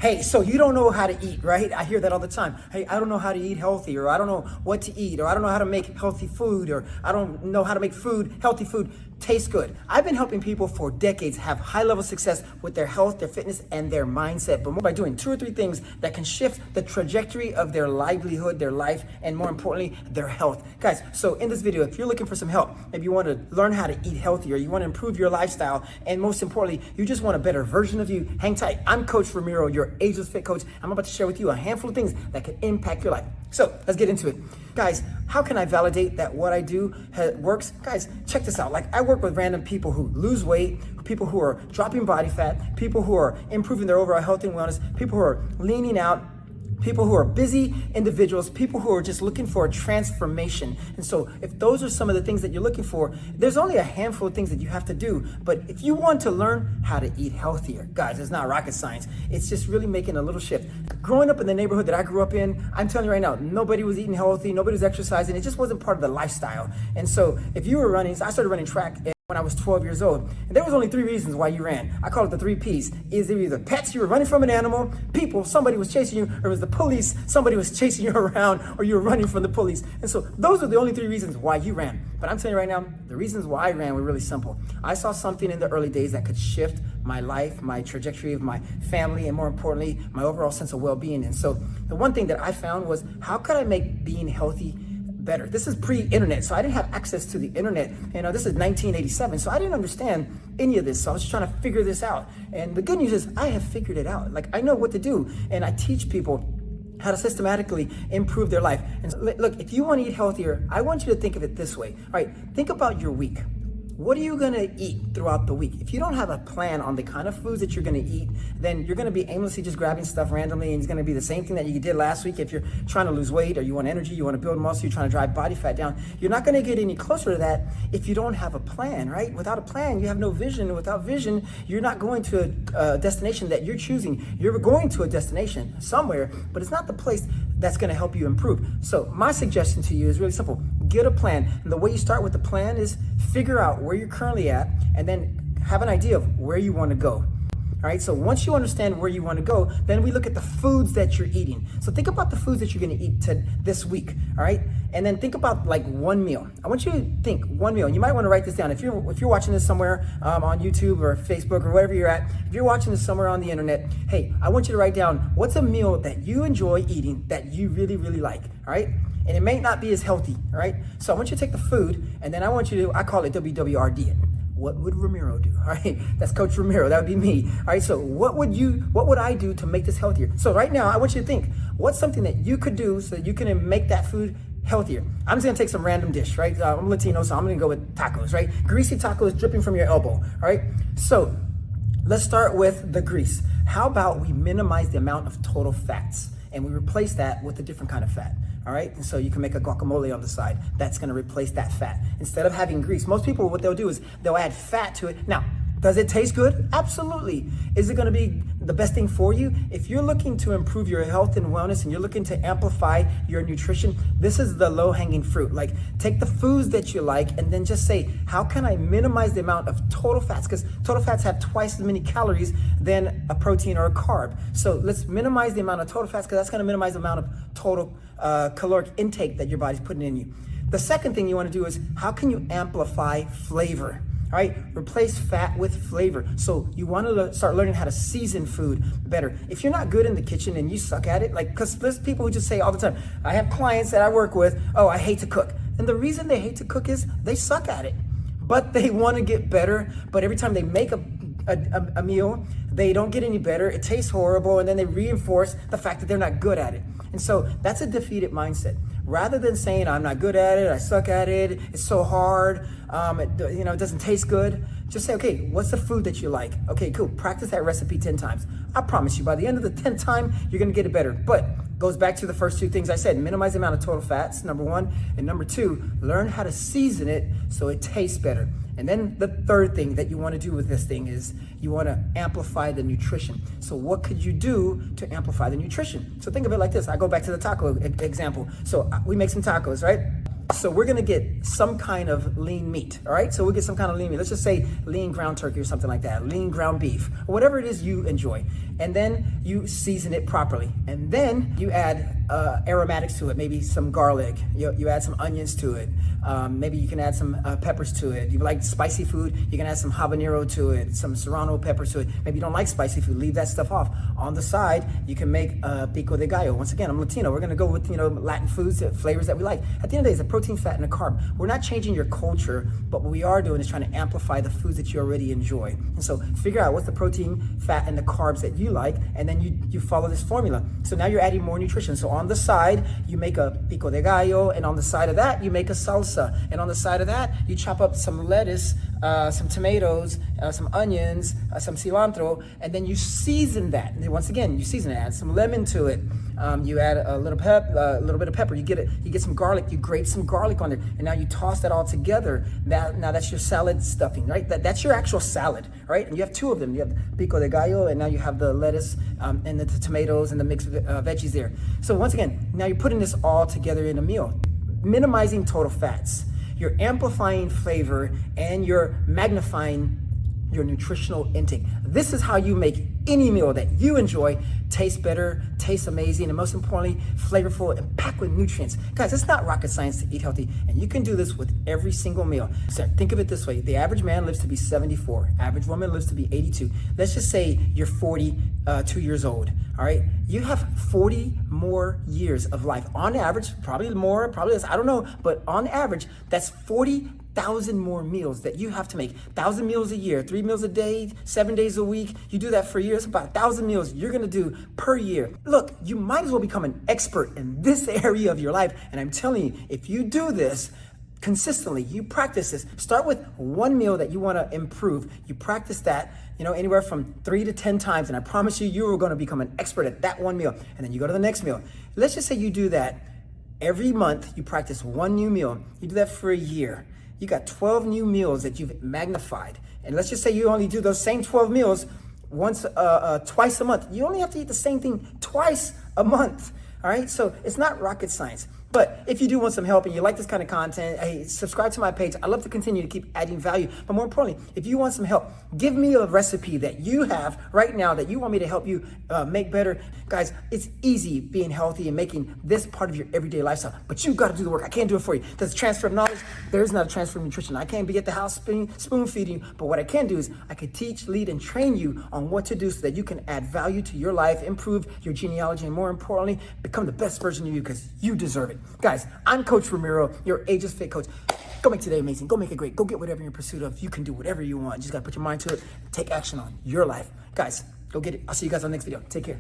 Hey, so you don't know how to eat, right? I hear that all the time. Hey, I don't know how to eat healthy, or I don't know what to eat, or I don't know how to make healthy food, or I don't know how to make healthy food taste good. I've been helping people for decades have high level success with their health, their fitness, and their mindset, but more by doing 2 or 3 things that can shift the trajectory of their livelihood, their life, and more importantly, their health. Guys, so in this video, if you're looking for some help, maybe you want to learn how to eat healthier, you want to improve your lifestyle, and most importantly, you just want a better version of you, hang tight. I'm Coach Ramiro, your Ageless Fit Coach. I'm about to share with you a handful of things that can impact your life. So let's get into it. Guys, how can I validate that what I do works? Guys, check this out. Like, I work with random people who lose weight, people who are dropping body fat, people who are improving their overall health and wellness, people who are leaning out, people who are busy individuals, people who are just looking for a transformation. And so if those are some of the things that you're looking for, there's only a handful of things that you have to do. But if you want to learn how to eat healthier, guys, it's not rocket science. It's just really making a little shift. Growing up in the neighborhood that I grew up in, I'm telling you right now, nobody was eating healthy, nobody was exercising. It just wasn't part of the lifestyle. And so if you were running, so I started running track when I was 12 years old. And there was only 3 reasons why you ran. I call it the 3 Ps. Is it either pets, you were running from an animal, people, somebody was chasing you, or it was the police, somebody was chasing you around, or you were running from the police. And so those are the only 3 reasons why you ran. But I'm telling you right now, the reasons why I ran were really simple. I saw something in the early days that could shift my life, my trajectory of my family, and more importantly, my overall sense of well-being. And so the one thing that I found was, how could I make being healthy better? This is pre-internet, so I didn't have access to the internet. This is 1987, so I didn't understand any of this. So I was just trying to figure this out. And the good news is I have figured it out. Like, I know what to do, and I teach people how to systematically improve their life. And so, look, if you want to eat healthier, I want you to think of it this way. All right, think about your week. What are you gonna eat throughout the week? If you don't have a plan on the kind of foods that you're gonna eat, then you're gonna be aimlessly just grabbing stuff randomly, and it's gonna be the same thing that you did last week. If you're trying to lose weight, or you want energy, you wanna build muscle, you're trying to drive body fat down, you're not gonna get any closer to that if you don't have a plan, right? Without a plan, you have no vision. Without vision, you're not going to a destination that you're choosing. You're going to a destination somewhere, but it's not the place that's gonna help you improve. So my suggestion to you is really simple. Get a plan. And the way you start with the plan is figure out where you're currently at, and then have an idea of where you want to go. All right, so once you understand where you want to go, then we look at the foods that you're eating. So think about the foods that you're going to eat this week, all right? And then think about like one meal. I want you to think one meal. And you might want to write this down. If you're watching this somewhere on YouTube or Facebook or wherever you're at, if you're watching this somewhere on the internet, hey, I want you to write down what's a meal that you enjoy eating that you really, really like, all right? And it may not be as healthy, all right? So I want you to take the food, and then I want you to, I call it WWRD. What would Ramiro do? All right, that's Coach Ramiro, that would be me. All right, so what would I do to make this healthier? So right now, I want you to think, what's something that you could do so that you can make that food healthier? I'm just gonna take some random dish, right? I'm Latino, so I'm gonna go with tacos, right? Greasy tacos dripping from your elbow, all right? So let's start with the grease. How about we minimize the amount of total fats, and we replace that with a different kind of fat? All right, and so you can make a guacamole on the side. That's gonna replace that fat. Instead of having grease, most people, what they'll do is they'll add fat to it. Now, does it taste good? Absolutely. Is it gonna be the best thing for you? If you're looking to improve your health and wellness, and you're looking to amplify your nutrition, this is the low-hanging fruit. Like, take the foods that you like, and then just say, how can I minimize the amount of total fats? Because total fats have twice as many calories than a protein or a carb. So let's minimize the amount of total fats, because that's gonna minimize the amount of total caloric intake that your body's putting in you. The second thing you wanna do is, how can you amplify flavor? All right, replace fat with flavor. So you want to start learning how to season food better. If you're not good in the kitchen and you suck at it, like, because there's people who just say all the time, I have clients that I work with, oh, I hate to cook. And the reason they hate to cook is they suck at it, but they want to get better. But every time they make a meal, they don't get any better. It tastes horrible, and then they reinforce the fact that they're not good at it. And so that's a defeated mindset. Rather than saying, I'm not good at it, I suck at it, it's so hard, it doesn't taste good, just say, okay, what's the food that you like? Okay, cool, practice that recipe 10 times. I promise you, by the end of the 10th time, you're gonna get it better. But goes back to the first 2 things I said. Minimize the amount of total fats, number 1. And number 2, learn how to season it so it tastes better. And then the third thing that you want to do with this thing is you want to amplify the nutrition. So what could you do to amplify the nutrition? So think of it like this. I go back to the taco example. So we make some tacos, right? So we're gonna get some kind of lean meat, all right? So we'll get some kind of lean meat. Let's just say lean ground turkey or something like that, lean ground beef, or whatever it is you enjoy. And then you season it properly. And then you add aromatics to it, maybe some garlic. You add some onions to it. Maybe you can add some peppers to it. You like spicy food, you can add some habanero to it, some serrano peppers to it. Maybe you don't like spicy food, leave that stuff off. On the side, you can make pico de gallo. Once again, I'm Latino. We're gonna go with Latin foods, flavors that we like. At the end of the day, it's a protein, fat, and a carb. We're not changing your culture, but what we are doing is trying to amplify the foods that you already enjoy. And so figure out what's the protein, fat, and the carbs that you like, and then you follow this formula. So now you're adding more nutrition. So on the side, you make a pico de gallo, and on the side of that, you make a salsa. And on the side of that, you chop up some lettuce, some tomatoes, some onions, some cilantro, and then you season that. And once again, you season it, add some lemon to it. You add a little bit of pepper. You get some garlic. You grate some garlic on there, and now you toss that all together. Now that's your salad stuffing, right? That's your actual salad, right? And you have two of them. You have pico de gallo, and now you have the lettuce and the tomatoes and the mixed veggies there. So once again, now you're putting this all together in a meal, minimizing total fats. You're amplifying flavor and you're magnifying your nutritional intake. This is how you make any meal that you enjoy taste better, taste amazing, and most importantly, flavorful and packed with nutrients. Guys, it's not rocket science to eat healthy, and you can do this with every single meal. So think of it this way. The average man lives to be 74. Average woman lives to be 82. Let's just say you're 42 years old, all right? You have 40 more years of life. On average, probably more, probably less, I don't know, but on average, that's 40,000 more meals that you have to make. 1,000 meals a year, 3 meals a day, 7 days a week. You do that for years, about 1,000 meals you're gonna do per year. Look, you might as well become an expert in this area of your life. And I'm telling you, if you do this consistently, you practice this, start with one meal that you wanna improve. You practice that, anywhere from 3 to 10 times. And I promise you, you are gonna become an expert at that one meal. And then you go to the next meal. Let's just say you do that every month, you practice one new meal. You do that for a year. You got 12 new meals that you've magnified. And let's just say you only do those same 12 meals twice a month. You only have to eat the same thing twice a month. All right, so it's not rocket science. But if you do want some help and you like this kind of content, hey, subscribe to my page. I'd love to continue to keep adding value. But more importantly, if you want some help, give me a recipe that you have right now that you want me to help you make better. Guys, it's easy being healthy and making this part of your everyday lifestyle. But you've got to do the work. I can't do it for you. There's a transfer of knowledge. There is not a transfer of nutrition. I can't be at the house spoon feeding you. But what I can do is I can teach, lead, and train you on what to do so that you can add value to your life, improve your genealogy, and more importantly, become the best version of you because you deserve it. Guys, I'm Coach Ramiro, your Ageless Fit Coach. Go make today amazing. Go make it great. Go get whatever you're in pursuit of. You can do whatever you want. You just got to put your mind to it. Take action on your life. Guys, go get it. I'll see you guys on the next video. Take care.